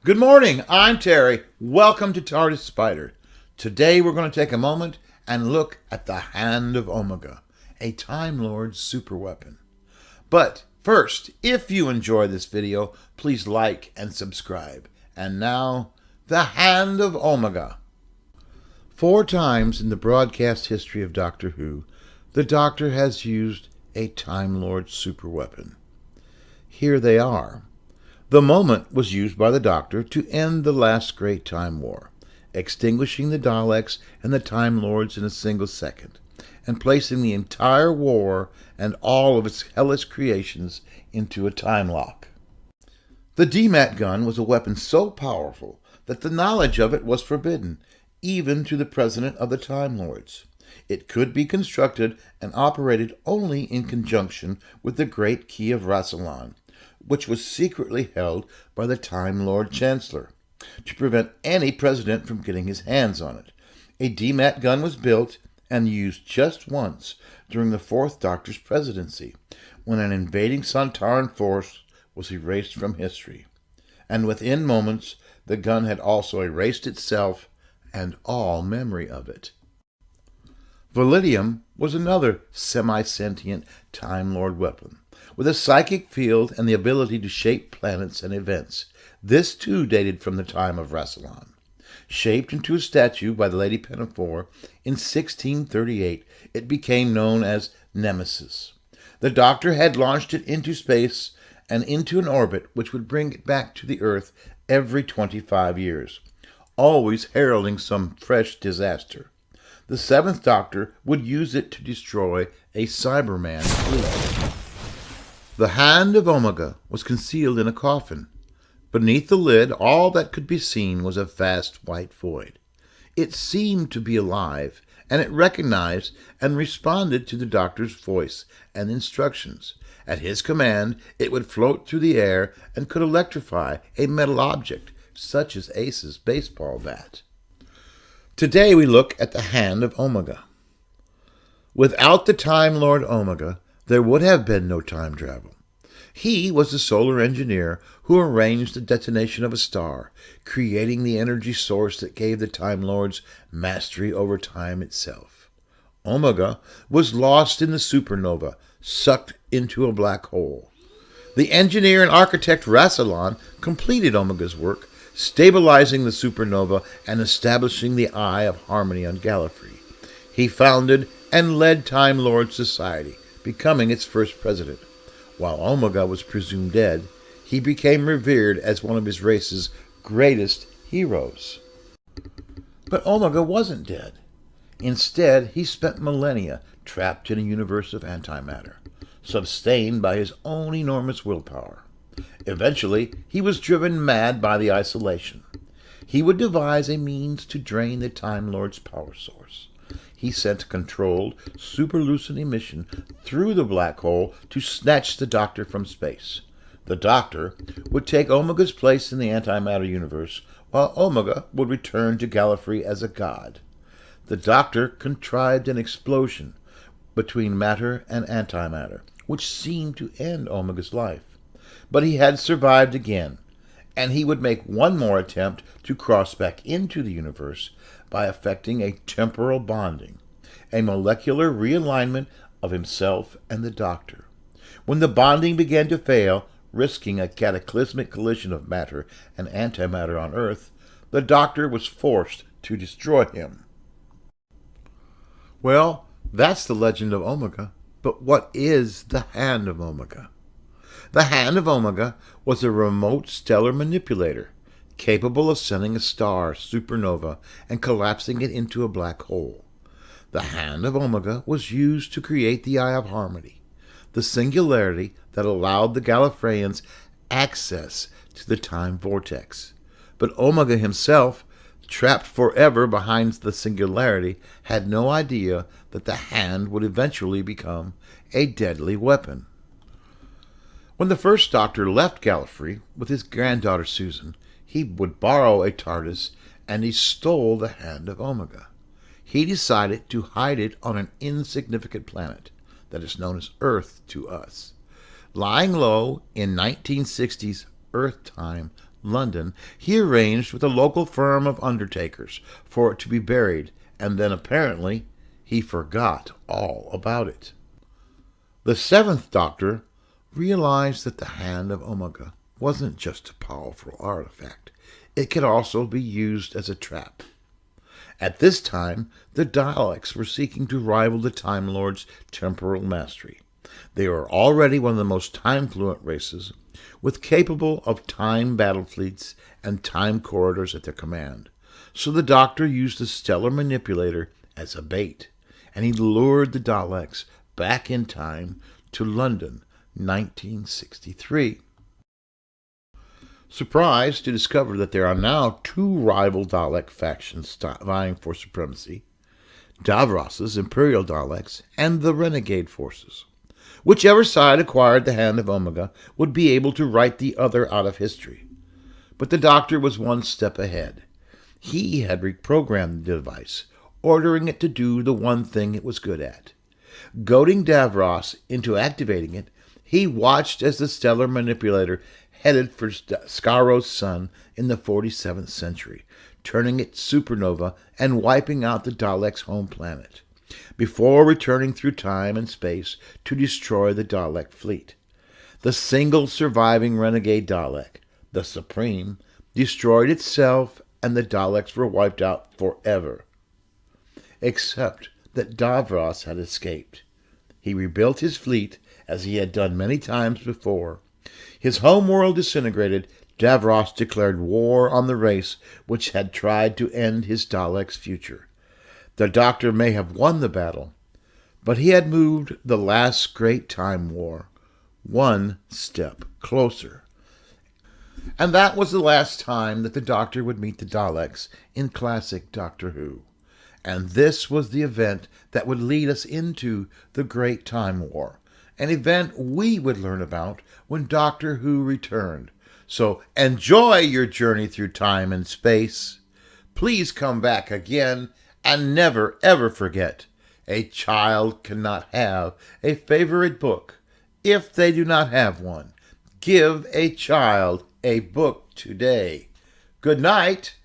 Good morning, I'm Terry. Welcome to TARDIS Spider. Today we're going to take a moment and look at the Hand of Omega, a Time Lord superweapon. But first, if you enjoy this video, please like and subscribe. And now, the Hand of Omega. 4 times in the broadcast history of Doctor Who, the Doctor has used a Time Lord superweapon. Here they are. The moment was used by the Doctor to end the last Great Time War, extinguishing the Daleks and the Time Lords in a single second, and placing the entire war and all of its hellish creations into a time lock. The DMAT gun was a weapon so powerful that the knowledge of it was forbidden, even to the President of the Time Lords. It could be constructed and operated only in conjunction with the Great Key of Rassilon, which was secretly held by the Time Lord Chancellor, to prevent any president from getting his hands on it. A DMAT gun was built and used just once during the 4th Doctor's presidency, when an invading Sontaran force was erased from history. And within moments, the gun had also erased itself and all memory of it. Validium was another semi-sentient Time Lord weapon, with a psychic field and the ability to shape planets and events. This too dated from the time of Rassilon. Shaped into a statue by the Lady Pinafore in 1638, it became known as Nemesis. The Doctor had launched it into space and into an orbit which would bring it back to the Earth every 25 years, always heralding some fresh disaster. The 7th Doctor would use it to destroy a Cyberman fleet. The Hand of Omega was concealed in a coffin. Beneath the lid, all that could be seen was a vast white void. It seemed to be alive, and it recognized and responded to the Doctor's voice and instructions. At his command, it would float through the air and could electrify a metal object, such as Ace's baseball bat. Today we look at the Hand of Omega. Without the Time Lord Omega, there would have been no time travel. He was the solar engineer who arranged the detonation of a star, creating the energy source that gave the Time Lords mastery over time itself. Omega was lost in the supernova, sucked into a black hole. The engineer and architect Rassilon completed Omega's work, stabilizing the supernova and establishing the Eye of Harmony on Gallifrey. He founded and led Time Lord Society, becoming its first president. While Omega was presumed dead, he became revered as one of his race's greatest heroes. But Omega wasn't dead. Instead, he spent millennia trapped in a universe of antimatter, sustained by his own enormous willpower. Eventually, he was driven mad by the isolation. He would devise a means to drain the Time Lord's power source. He sent a controlled, superlucent emission through the black hole to snatch the Doctor from space. The Doctor would take Omega's place in the antimatter universe, while Omega would return to Gallifrey as a god. The Doctor contrived an explosion between matter and antimatter, which seemed to end Omega's life. But he had survived again, and he would make one more attempt to cross back into the universe by effecting a temporal bonding, a molecular realignment of himself and the Doctor. When the bonding began to fail, risking a cataclysmic collision of matter and antimatter on Earth, the Doctor was forced to destroy him. Well, that's the legend of Omega, but what is the Hand of Omega? The Hand of Omega was a remote stellar manipulator, capable of sending a star supernova and collapsing it into a black hole. The Hand of Omega was used to create the Eye of Harmony, the singularity that allowed the Gallifreyans access to the time vortex. But Omega himself, trapped forever behind the singularity, had no idea that the Hand would eventually become a deadly weapon. When the 1st Doctor left Gallifrey with his granddaughter Susan, he would borrow a TARDIS, and he stole the Hand of Omega. He decided to hide it on an insignificant planet that is known as Earth to us. Lying low in 1960s Earth time, London, he arranged with a local firm of undertakers for it to be buried, and then apparently he forgot all about it. The seventh Doctor realized that the Hand of Omega wasn't just a powerful artifact. It could also be used as a trap. At this time, the Daleks were seeking to rival the Time Lord's temporal mastery. They were already one of the most time-fluent races, with capable of time battle fleets and time corridors at their command. So the Doctor used the stellar manipulator as a bait, and he lured the Daleks back in time to London, 1963. Surprised to discover that there are now two rival Dalek factions vying for supremacy, Davros's Imperial Daleks and the Renegade Forces. Whichever side acquired the Hand of Omega would be able to write the other out of history. But the Doctor was one step ahead. He had reprogrammed the device, ordering it to do the one thing it was good at. Goading Davros into activating it, he watched as the stellar manipulator headed for Skaro's sun in the 47th century, turning it supernova and wiping out the Daleks' home planet, before returning through time and space to destroy the Dalek fleet. The single surviving renegade Dalek, the Supreme, destroyed itself, and the Daleks were wiped out forever. Except that Davros had escaped. He rebuilt his fleet, as he had done many times before. His homeworld disintegrated, Davros declared war on the race which had tried to end his Dalek's future. The Doctor may have won the battle, but he had moved the last great time war one step closer. And that was the last time that the Doctor would meet the Daleks in classic Doctor Who. And this was the event that would lead us into the Great Time War, an event we would learn about when Doctor Who returned. So enjoy your journey through time and space. Please come back again, and never ever forget, a child cannot have a favorite book if they do not have one. Give a child a book today. Good night.